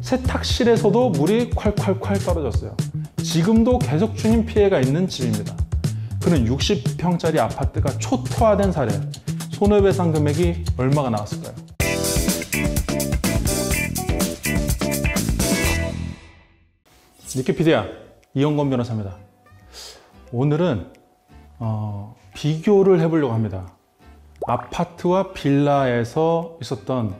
세탁실에서도 물이 콸콸콸 떨어졌어요. 지금도 계속 중인 피해가 있는 집입니다. 그는 60평짜리 아파트가 초토화된 사례, 손해배상 금액이 얼마가 나왔을까요? 니키피디아 이영건 변호사입니다. 오늘은 비교를 해보려고 합니다. 아파트와 빌라에서 있었던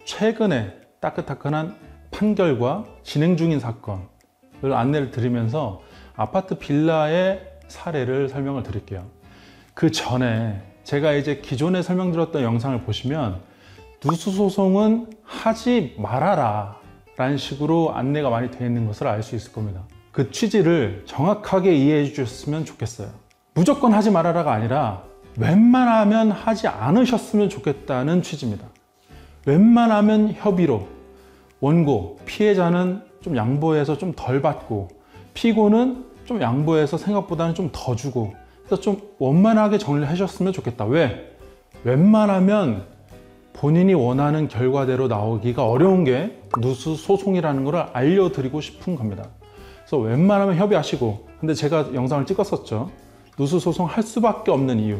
최근의 따끈따끈한 판결과 진행 중인 사건을 안내를 드리면서 아파트 빌라의 사례를 설명을 드릴게요. 그 전에 제가 이제 기존에 설명드렸던 영상을 보시면 누수소송은 하지 말아라 라는 식으로 안내가 많이 되어 있는 것을 알 수 있을 겁니다. 그 취지를 정확하게 이해해 주셨으면 좋겠어요. 무조건 하지 말아라가 아니라 웬만하면 하지 않으셨으면 좋겠다는 취지입니다. 웬만하면 협의로 원고, 피해자는 좀 양보해서 좀 덜 받고 피고는 좀 양보해서 생각보다는 좀 더 주고 그래서 좀 원만하게 정리를 하셨으면 좋겠다. 왜? 웬만하면 본인이 원하는 결과대로 나오기가 어려운 게 누수소송이라는 걸 알려드리고 싶은 겁니다. 그래서 웬만하면 협의하시고, 근데 제가 영상을 찍었었죠. 누수소송 할 수밖에 없는 이유,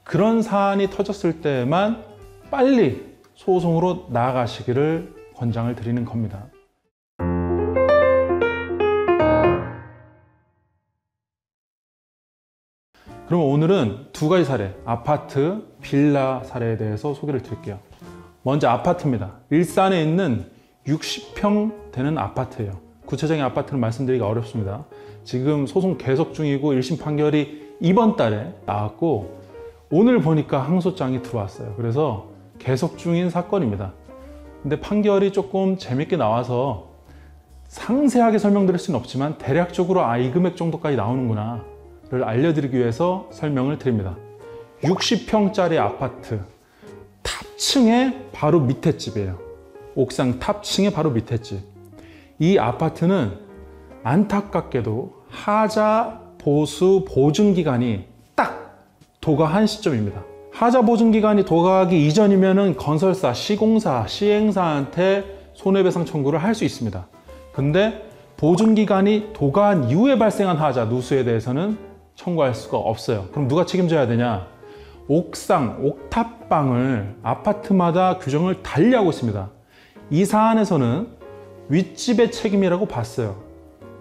그런 사안이 터졌을 때만 빨리 소송으로 나아가시기를 권장을 드리는 겁니다. 그럼 오늘은 두 가지 사례, 아파트, 빌라 사례에 대해서 소개를 드릴게요. 먼저 아파트입니다. 일산에 있는 60평 되는 아파트예요. 구체적인 아파트는 말씀드리기가 어렵습니다. 지금 소송 계속 중이고 1심 판결이 이번 달에 나왔고 오늘 보니까 항소장이 들어왔어요. 그래서 계속 중인 사건입니다. 근데 판결이 조금 재밌게 나와서 상세하게 설명드릴 수는 없지만 대략적으로 이 금액 정도까지 나오는구나 를 알려드리기 위해서 설명을 드립니다. 60평짜리 아파트 탑층의 바로 밑에 집이에요. 옥상 탑층의 바로 밑에 집. 이 아파트는 안타깝게도 하자 보수 보증 기간이 딱 도가한 시점입니다. 하자 보증 기간이 도가하기 이전이면은 건설사, 시공사, 시행사한테 손해배상 청구를 할 수 있습니다. 근데 보증 기간이 도가한 이후에 발생한 하자, 누수에 대해서는 청구할 수가 없어요. 그럼 누가 책임져야 되냐? 옥상, 옥탑방을 아파트마다 규정을 달리하고 있습니다. 이 사안에서는 윗집의 책임이라고 봤어요.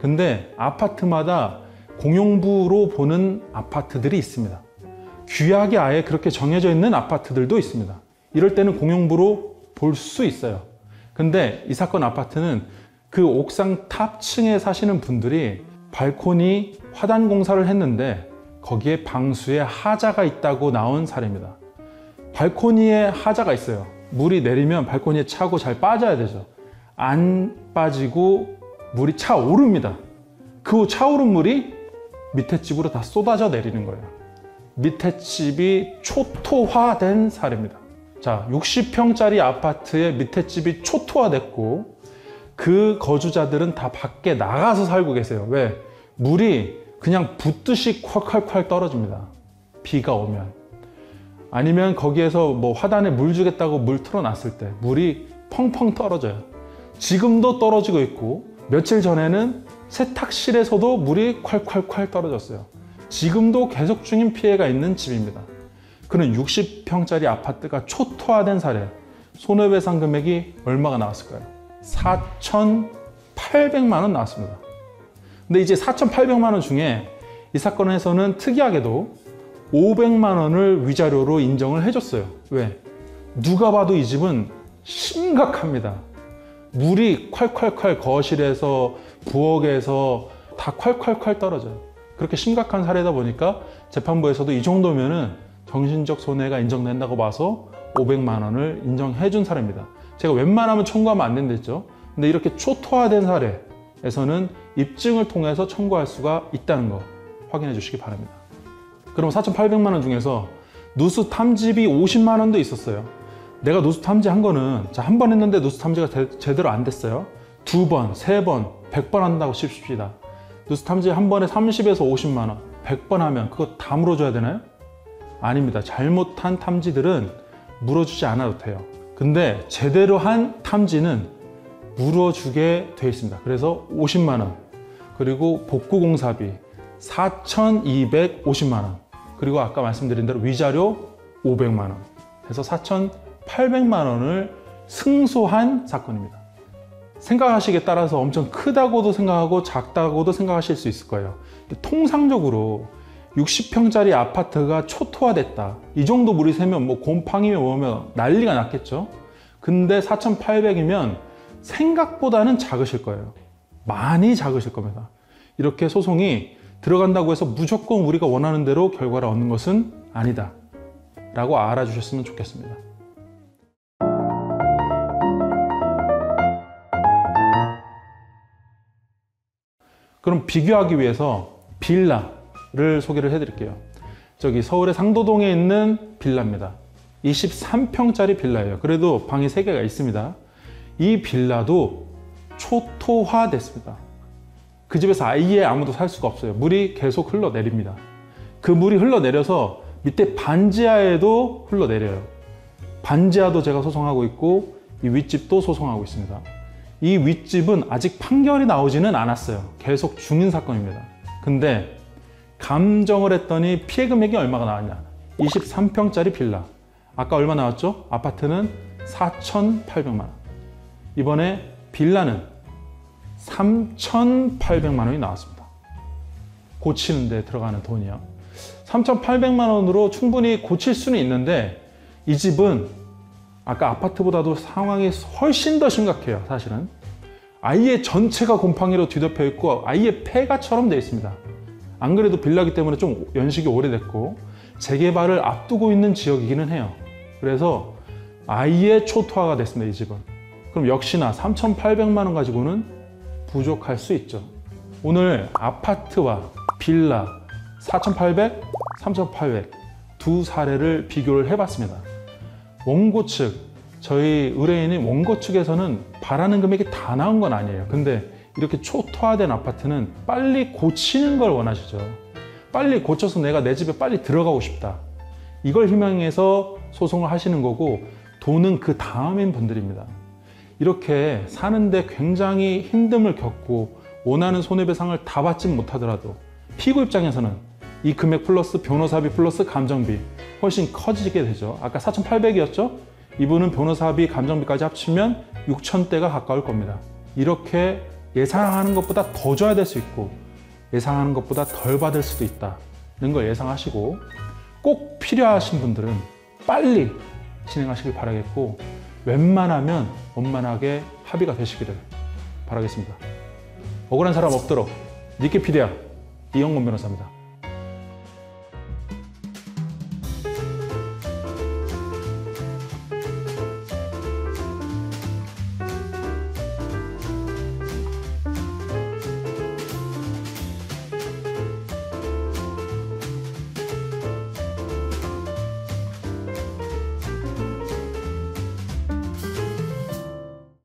근데 아파트마다 공용부로 보는 아파트들이 있습니다. 규약이 아예 그렇게 정해져 있는 아파트들도 있습니다. 이럴 때는 공용부로 볼 수 있어요. 근데 이 사건 아파트는 그 옥상 탑층에 사시는 분들이 발코니 화단 공사를 했는데 거기에 방수에 하자가 있다고 나온 사례입니다. 발코니에 하자가 있어요. 물이 내리면 발코니에 차고 잘 빠져야 되죠. 안 빠지고 물이 차오릅니다. 그 차오른 물이 밑에 집으로 다 쏟아져 내리는 거예요. 밑에 집이 초토화된 사례입니다. 자, 60평짜리 아파트의 밑에 집이 초토화됐고 그 거주자들은 다 밖에 나가서 살고 계세요. 왜? 물이 그냥 붓듯이 콸콸콸 떨어집니다. 비가 오면. 아니면 거기에서 뭐 화단에 물 주겠다고 물 틀어놨을 때 물이 펑펑 떨어져요. 지금도 떨어지고 있고 며칠 전에는 세탁실에서도 물이 콸콸콸 떨어졌어요. 지금도 계속 중인 피해가 있는 집입니다. 그는 60평짜리 아파트가 초토화된 사례, 손해배상 금액이 얼마가 나왔을까요? 4,800만 원 나왔습니다. 근데 이제 4,800만 원 중에 이 사건에서는 특이하게도 500만 원을 위자료로 인정을 해줬어요. 왜? 누가 봐도 이 집은 심각합니다. 물이 콸콸콸 거실에서 부엌에서 다 콸콸콸 떨어져요. 그렇게 심각한 사례다 보니까 재판부에서도 이 정도면은 정신적 손해가 인정된다고 봐서 500만 원을 인정해 준 사례입니다. 제가 웬만하면 청구하면 안 된댔죠. 근데 이렇게 초토화된 사례에서는 입증을 통해서 청구할 수가 있다는 거 확인해 주시기 바랍니다. 그럼 4,800만 원 중에서 누수 탐지비 50만 원도 있었어요. 내가 누수 탐지한 거는 한 번 했는데 누수 탐지가 제대로 안 됐어요. 2번, 3번, 100번 한다고 칩시다. 누수 탐지 한 번에 30에서 50만 원, 100번 하면 그거 다 물어줘야 되나요? 아닙니다. 잘못한 탐지들은 물어주지 않아도 돼요. 근데 제대로 한 탐지는 물어주게 되어 있습니다. 그래서 50만 원, 그리고 복구공사비 4,250만 원, 그리고 아까 말씀드린 대로 위자료 500만 원 해서 4,800만 원을 승소한 사건입니다. 생각하시기에 따라서 엄청 크다고도 생각하고 작다고도 생각하실 수 있을 거예요. 통상적으로 60평짜리 아파트가 초토화됐다, 이 정도 물이 새면 뭐 곰팡이면 뭐면 난리가 났겠죠. 근데 4,800이면 생각보다는 작으실 거예요. 많이 작으실 겁니다. 이렇게 소송이 들어간다고 해서 무조건 우리가 원하는 대로 결과를 얻는 것은 아니다 라고 알아주셨으면 좋겠습니다. 그럼 비교하기 위해서 빌라를 소개를 해드릴게요. 저기 서울의 상도동에 있는 빌라입니다. 23평짜리 빌라예요. 그래도 방이 3개가 있습니다. 이 빌라도 초토화 됐습니다. 그 집에서 아예 아무도 살 수가 없어요. 물이 계속 흘러내립니다. 그 물이 흘러내려서 밑에 반지하에도 흘러내려요. 반지하도 제가 소송하고 있고 이 윗집도 소송하고 있습니다. 이 윗집은 아직 판결이 나오지는 않았어요. 계속 중인 사건입니다. 근데 감정을 했더니 피해 금액이 얼마가 나왔냐, 23평짜리 빌라, 아까 얼마 나왔죠? 아파트는 4,800만 원, 이번에 빌라는 3,800만 원이 나왔습니다. 고치는 데 들어가는 돈이요. 3,800만 원으로 충분히 고칠 수는 있는데 이 집은 아까 아파트보다도 상황이 훨씬 더 심각해요. 사실은 아예 전체가 곰팡이로 뒤덮여 있고 아예 폐가처럼 되어 있습니다. 안 그래도 빌라기 때문에 좀 연식이 오래됐고 재개발을 앞두고 있는 지역이기는 해요. 그래서 아예 초토화가 됐습니다. 이 집은. 그럼 역시나 3,800만 원 가지고는 부족할 수 있죠. 오늘 아파트와 빌라 4,800, 3,800 두 사례를 비교를 해봤습니다. 원고 측, 저희 의뢰인인 원고 측에서는 바라는 금액이 다 나온 건 아니에요. 근데 이렇게 초토화된 아파트는 빨리 고치는 걸 원하시죠. 빨리 고쳐서 내가 내 집에 빨리 들어가고 싶다, 이걸 희망해서 소송을 하시는 거고, 돈은 그 다음인 분들입니다. 이렇게 사는데 굉장히 힘듦을 겪고 원하는 손해배상을 다 받지 못하더라도 피고 입장에서는 이 금액 플러스 변호사비 플러스 감정비 훨씬 커지게 되죠. 아까 4,800이었죠? 이분은 변호사비 감정비까지 합치면 6,000대가 가까울 겁니다. 이렇게 예상하는 것보다 더 줘야 될 수 있고 예상하는 것보다 덜 받을 수도 있다는 걸 예상하시고, 꼭 필요하신 분들은 빨리 진행하시길 바라겠고, 웬만하면 원만하게 합의가 되시기를 바라겠습니다. 억울한 사람 없도록 니케피디아 이영건 변호사입니다.